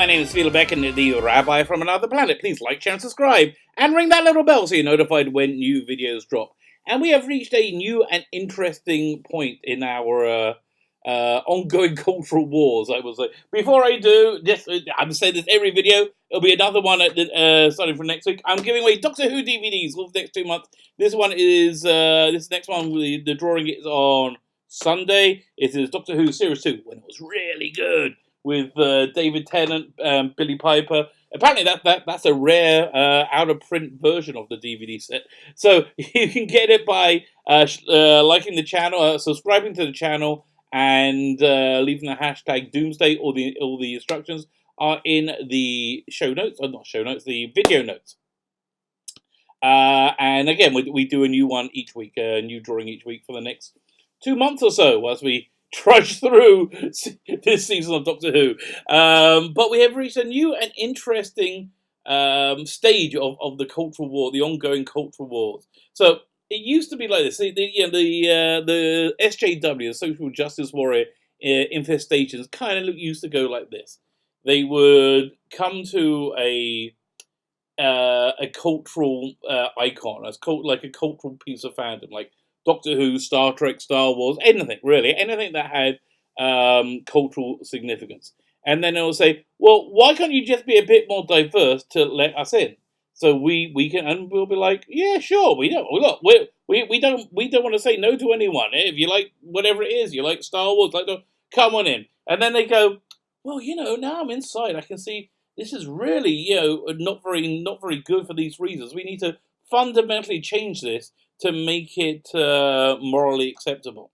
name is Beck, and the Rabbi from another planet. Please like, share, and subscribe, and ring that little bell so you're notified when new videos drop. And we have reached a new and interesting point in our ongoing cultural wars, I will say. Before I do, I'm saying this every video, it'll be another one starting from next week. I'm giving away Doctor Who DVDs for the next 2 months. This one is, this next one, the drawing is on Sunday. It is Doctor Who Series 2, when it was really good, with David Tennant, Billie Piper. Apparently that's a rare out-of-print version of the DVD set. So you can get it by liking the channel, subscribing to the channel, and leaving the hashtag Doomsday. All the instructions are in the show notes, or not show notes, the video notes. And again, we do a new one each week, a new drawing each week for the next 2 months or so, as we trudge through this season of Doctor Who. But we have reached a new and interesting stage of the cultural war, the ongoing cultural wars. So it used to be like this. The SJW, Social Justice Warrior infestations, kind of used to go like this. They would come to a cultural icon, like a cultural piece of fandom, like Doctor Who, Star Trek, Star Wars, anything really, anything that had cultural significance. And then they'll say, well, why can't you just be a bit more diverse to let us in? So we can, and we'll be like, yeah, sure. We don't want to say no to anyone. If you like whatever it is, you like Star Wars, come on in. And then they go, well, now I'm inside, I can see this is really, not very good for these reasons. We need to fundamentally change this to make it morally acceptable.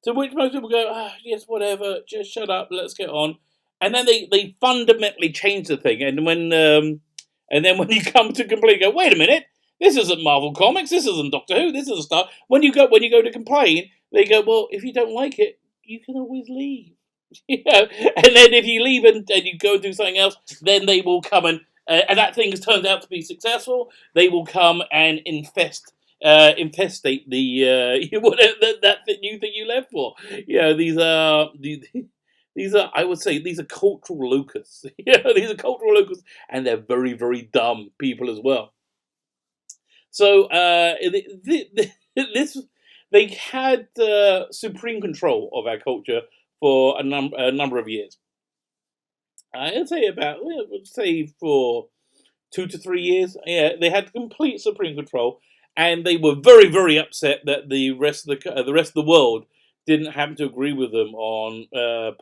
To which most people go, yes, whatever, just shut up, let's get on. And then they fundamentally change the thing. And when you come to complain, you go, wait a minute, this isn't Marvel Comics, this isn't Doctor Who, this isn't Star. When you go to complain, they go, well, if you don't like it, you can always leave. And then if you leave and you go do something else, then they will come and that thing has turned out to be successful. They will come and infestate the that new thing you left for. These are, I would say, these are cultural locusts. These are cultural locusts, and they're very, very dumb people as well. So they had supreme control of our culture for a number of years. I'd say for 2 to 3 years. Yeah, they had complete supreme control, and they were very, very upset that the rest of the world didn't happen to agree with them on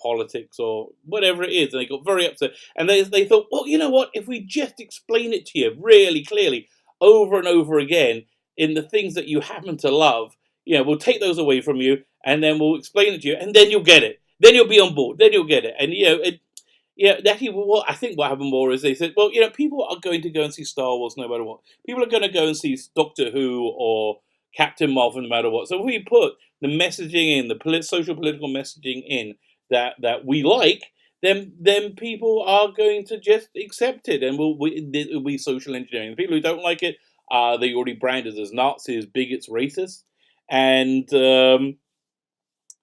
politics or whatever it is, and they got very upset. And they thought, well, you know what? If we just explain it to you really clearly over and over again in the things that you happen to love, we'll take those away from you, and then we'll explain it to you, and then you'll get it. Then you'll be on board. Then you'll get it. And actually, what I think what happened more is they said, well, people are going to go and see Star Wars no matter what. People are going to go and see Doctor Who or Captain Marvel no matter what. So if we put the messaging in, the social political messaging in that we like, then people are going to just accept it, and it'll be social engineering. The people who don't like it, they already branded as Nazis, bigots, racists, and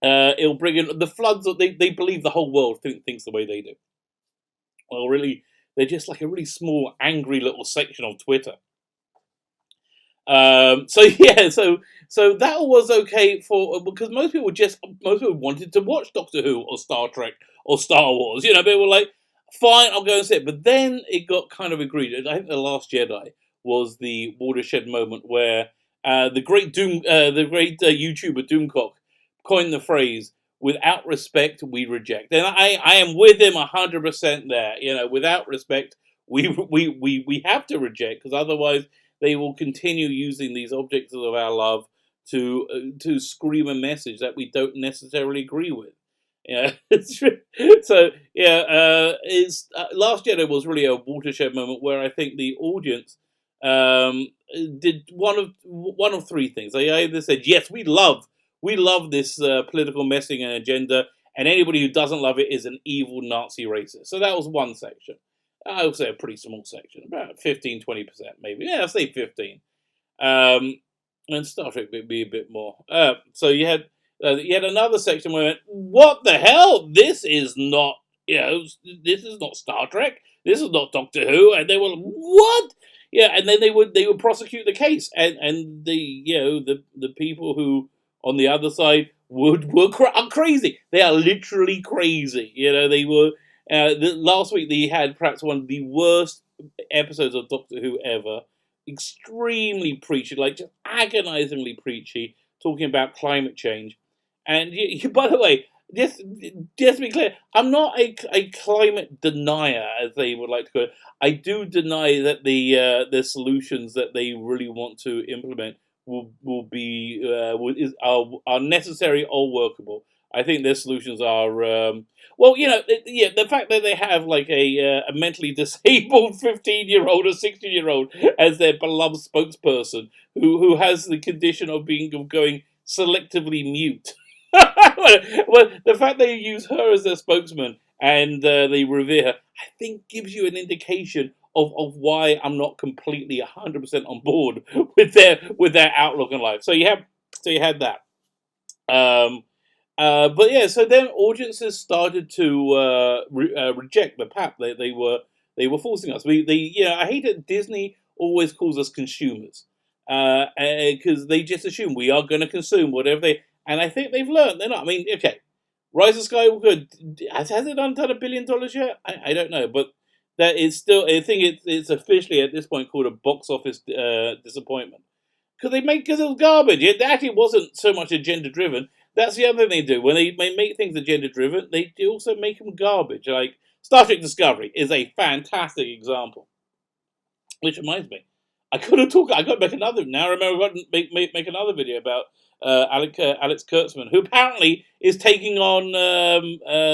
it'll bring in the floods. They believe the whole world thinks the way they do. Well, really, they're just like a really small, angry little section of Twitter. So that was okay because most people wanted to watch Doctor Who or Star Trek or Star Wars. They were like, fine, I'll go and see it. But then it got kind of egregious. I think The Last Jedi was the watershed moment where the great YouTuber Doomcock coined the phrase, without respect, we reject. And I am with him 100% there. Without respect, we have to reject, because otherwise they will continue using these objects of our love to scream a message that we don't necessarily agree with. It's true. So Last Jedi was really a watershed moment where I think the audience did one of three things. They either said, yes, we love this political messaging and agenda, and anybody who doesn't love it is an evil Nazi racist. So that was one section. I would say a pretty small section, about 15-20% maybe. Yeah, I'll say 15. And Star Trek would be a bit more. So you had another section where, what the hell? This is not this is not Star Trek. This is not Doctor Who. And they were like, what? Yeah, and then they would prosecute the case, and the the people who on the other side are crazy. They are literally crazy. They were. Last week they had perhaps one of the worst episodes of Doctor Who ever. Extremely preachy, like just agonizingly preachy, talking about climate change. And by the way, just to be clear, I'm not a climate denier, as they would like to call it. I do deny that the solutions that they really want to implement will be are necessary or workable. I think their solutions are well, the fact that they have like a mentally disabled 15-year-old or 16-year-old as their beloved spokesperson who has the condition of going selectively mute. Well, the fact they use her as their spokesman and they revere her, I think, gives you an indication of why I'm not completely 100% on board with their outlook on life. So you had that. But yeah, so then audiences started to reject the pap. They were forcing us. I hate that Disney always calls us consumers because they just assume we are going to consume whatever they. And I think they've learned. They're not. I mean, okay, Rise of Skywalker has it done $1 billion yet? I don't know, but that is still. I think it's officially at this point called a box office disappointment because it was garbage. It actually wasn't so much agenda driven. That's the other thing they do when they make things agenda driven. They also make them garbage. Like Star Trek Discovery is a fantastic example. Which reminds me, I got to make another. Now I remember I got to make another video about Alex Kurtzman, who apparently is taking on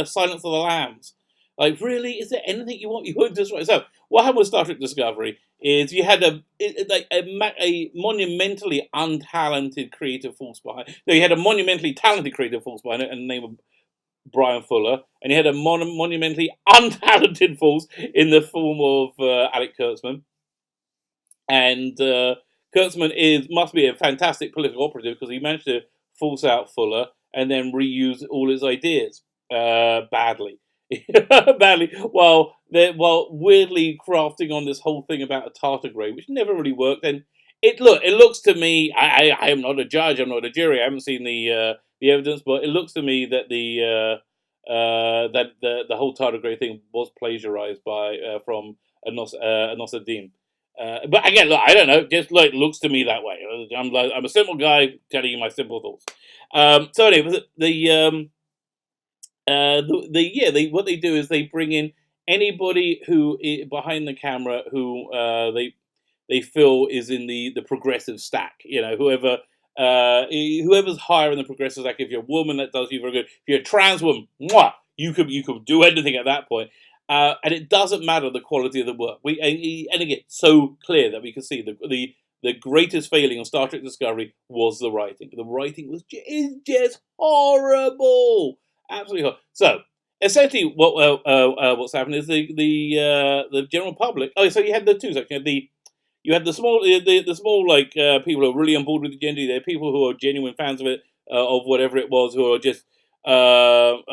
Silence of the Lambs. Like, really, is there anything you won't destroy? So, what happened with Star Trek Discovery is you had a monumentally untalented creative force behind. No, you had a monumentally talented creative force behind it, and the name of Brian Fuller, and you had a monumentally untalented force in the form of Alex Kurtzman. And Kurtzman must be a fantastic political operative because he managed to force out Fuller and then reuse all his ideas badly. Badly, while weirdly crafting on this whole thing about a tardigrade, which never really worked. And it looks to me, I am not a judge, I'm not a jury, I haven't seen the evidence, but it looks to me that the whole tardigrade thing was plagiarized from Anos Dean. But again, look, I don't know. Just like looks to me that way. I'm a simple guy telling you my simple thoughts. So anyway, what they do is they bring in anybody who behind the camera who they feel is in the progressive stack. Whoever's higher in the progressive stack. If you're a woman, that does you very good. If you're a trans woman, you could do anything at that point. And it doesn't matter the quality of the work. And again, so clear that we can see the greatest failing on Star Trek Discovery was the writing. The writing is just horrible, absolutely horrible. So essentially, what's happened is the general public. Oh, so you had the two sections. You had the small like people who are really on board with the agenda. There are people who are genuine fans of it, of whatever it was, who are just aghast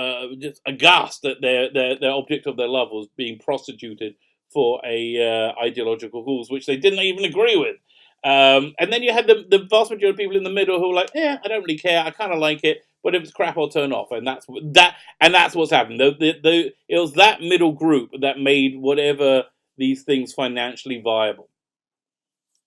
that their object of their love was being prostituted for a ideological cause, which they didn't even agree with. And then you had the vast majority of people in the middle who were like, "Yeah, I don't really care. I kind of like it, but if it's crap, I'll turn off." And that's what's happened. It was that middle group that made whatever these things financially viable.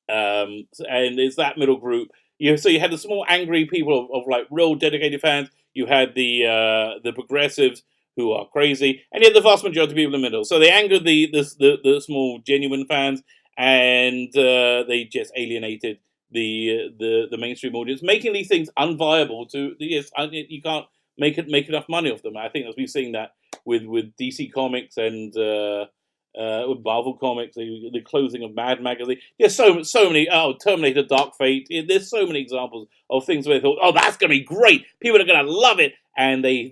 And it's that middle group. So you had the small angry people of like real dedicated fans. You had the progressives who are crazy, and you had the vast majority of people in the middle. So they angered the small genuine fans, and they just alienated the mainstream audience, making these things unviable. You can't make enough money off them. I think we've seen that with DC Comics and with Marvel Comics, the closing of Mad Magazine. There's so many. Oh, Terminator, Dark Fate. There's so many examples of things where they thought, "Oh, that's going to be great. People are going to love it," and they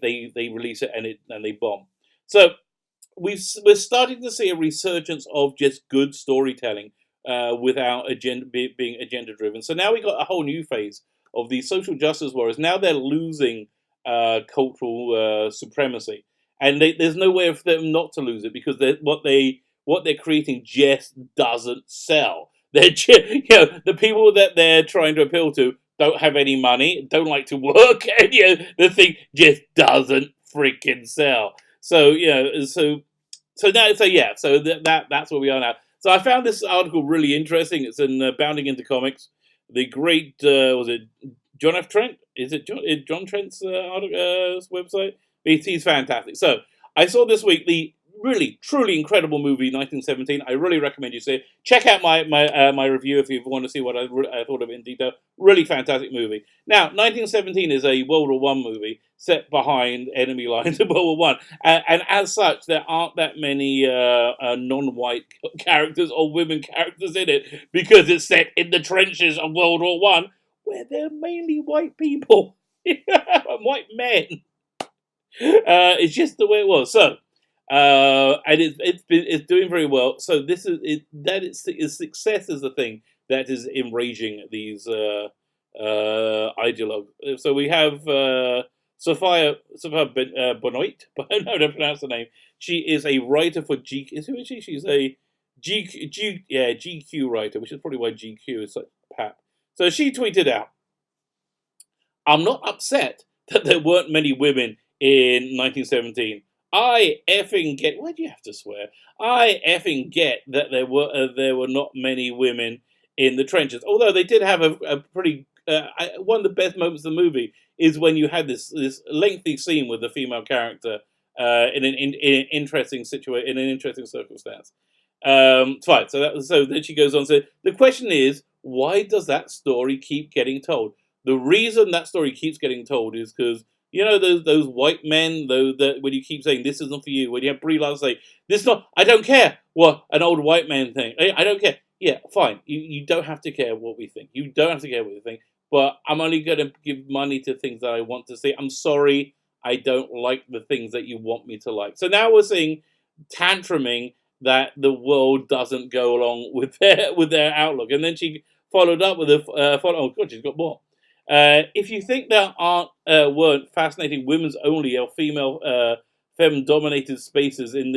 release it and they bomb. So we're starting to see a resurgence of just good storytelling without being agenda driven. So now we got a whole new phase of these social justice warriors. Now they're losing cultural supremacy. and there's no way for them not to lose it because what they're creating just doesn't sell. The people that they're trying to appeal to don't have any money, don't like to work, and the thing just doesn't freaking sell. So that's where we are now. So I found this article really interesting. It's in Bounding into Comics. The great was it John F. Trent? Is it John Trent's website? He's fantastic. So I saw this week the really truly incredible movie 1917. I really recommend you see it. Check out my review if you want to see what I thought of it in detail. Really fantastic movie. Now 1917 is a World War One movie set behind enemy lines of World War One, and as such there aren't that many non-white characters or women characters in it because it's set in the trenches of World War One where they're mainly white people, white men. It's just the way it was. So, and it's doing very well. So this is its success is the thing that is enraging these ideologues. So we have Sophia Benoit. I don't know how to pronounce the name. She is a writer for GQ. Who is she? She's a GQ writer, which is probably why GQ is such pap. So she tweeted out, "I'm not upset that there weren't many women in 1917. I effing get..." Why do you have to swear? "I effing get that there were not many women in the trenches." Although they did have a pretty... one of the best moments of the movie is when you had this lengthy scene with the female character in an interesting situation, in an interesting circumstance. Fine. So then she goes on to say, "The question is, why does that story keep getting told? The reason that story keeps getting told is because, those white men, though, that when you keep saying this isn't for you, when you have Brie Larson say, this not, I don't care what an old white man thing, I don't care. Yeah, fine. You don't have to care what we think. You don't have to care what we think. But I'm only going to give money to things that I want to see. I'm sorry, I don't like the things that you want me to like." So now we're seeing tantruming that the world doesn't go along with their outlook. And then she followed up with oh god, she's got more. "If you think there weren't fascinating women's only or female femme-dominated spaces in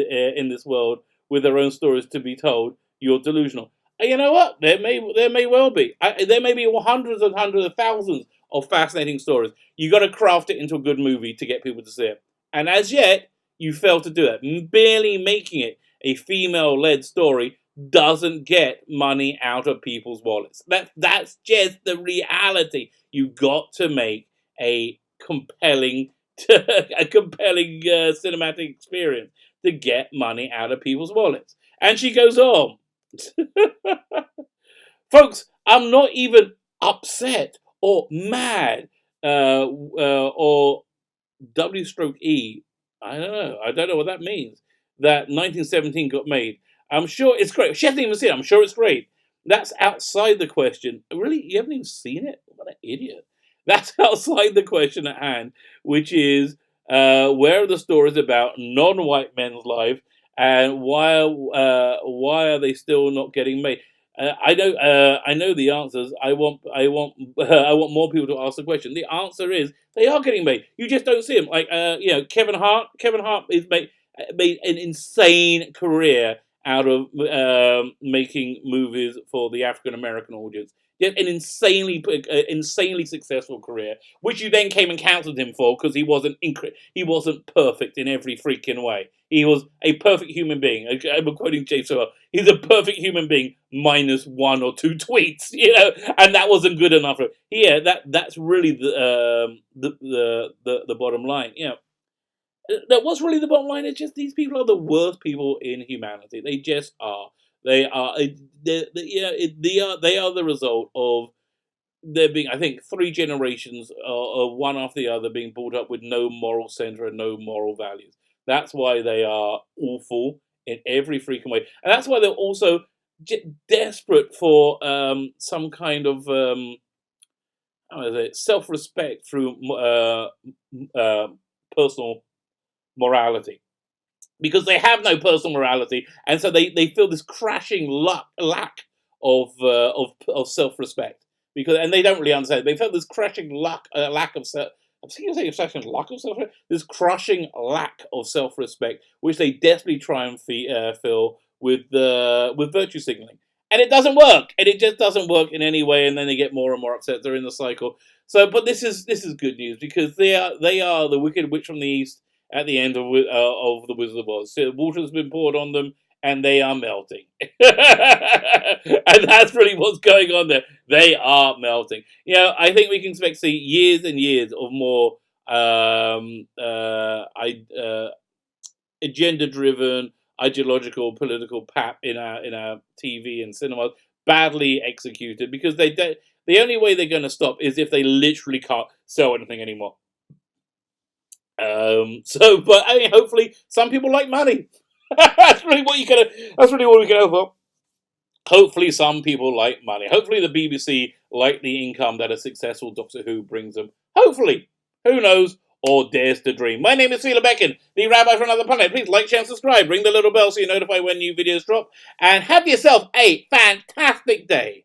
this world with their own stories to be told, you're delusional." And you know what? There may well be. There may be hundreds and hundreds of thousands of fascinating stories. You got to craft it into a good movie to get people to see it. And as yet, you failed to do that. Barely making it a female-led story doesn't get money out of people's wallets. That's just the reality. You got to make a compelling cinematic experience to get money out of people's wallets. And she goes on, "Folks, I'm not even upset or mad or W/E. I don't know what that means. That 1917 got made. I'm sure it's great. She hasn't even seen it. I'm sure it's great. That's outside the question." Really? You haven't even seen it? What an idiot. That's outside the question at hand, which is where are the stories about non-white men's lives and why are they still not getting made? I know the answers. I want more people to ask the question. The answer is they are getting made. You just don't see them. Like Kevin Hart. Kevin Hart is made an insane career out of making movies for the African American audience. He had an insanely successful career, which you then came and counseled him for because he wasn't perfect in every freaking way. He was a perfect human being. I'm quoting James Earl. He's a perfect human being minus one or two tweets, and that wasn't good enough. Yeah, that's really the bottom line. That was really the bottom line. It's just these people are the worst people in humanity. They just are. They are. They are the result of there being, I think, 3 generations, one after the other, being brought up with no moral center and no moral values. That's why they are awful in every freaking way, and that's why they're also desperate for some kind of self-respect through personal morality, because they have no personal morality, and so they feel this crashing lack of self-respect, and they don't really understand. They felt this crashing lack of I'm thinking of saying obsession, lack of self-respect. This crushing lack of self-respect, which they desperately try and fill with virtue signaling, and it doesn't work, and it just doesn't work in any way, and then they get more and more upset. They're in the cycle. So, but this is good news because they are the wicked witch from the east at the end of the Wizard of Oz. So water's been poured on them, and they are melting. And that's really what's going on there. They are melting. I think we can expect to see years and years of more agenda-driven, ideological, political pap in our TV and cinemas, badly executed, because the only way they're going to stop is if they literally can't sell anything anymore. But I mean, hopefully, some people like money. That's really what we can hope for. Hopefully, some people like money. Hopefully, the BBC like the income that a successful Doctor Who brings them. Hopefully, who knows, or dares to dream. My name is Sheila Becken, the Rabbi from Another Planet. Please like, share, and subscribe. Ring the little bell so you're notified when new videos drop. And have yourself a fantastic day.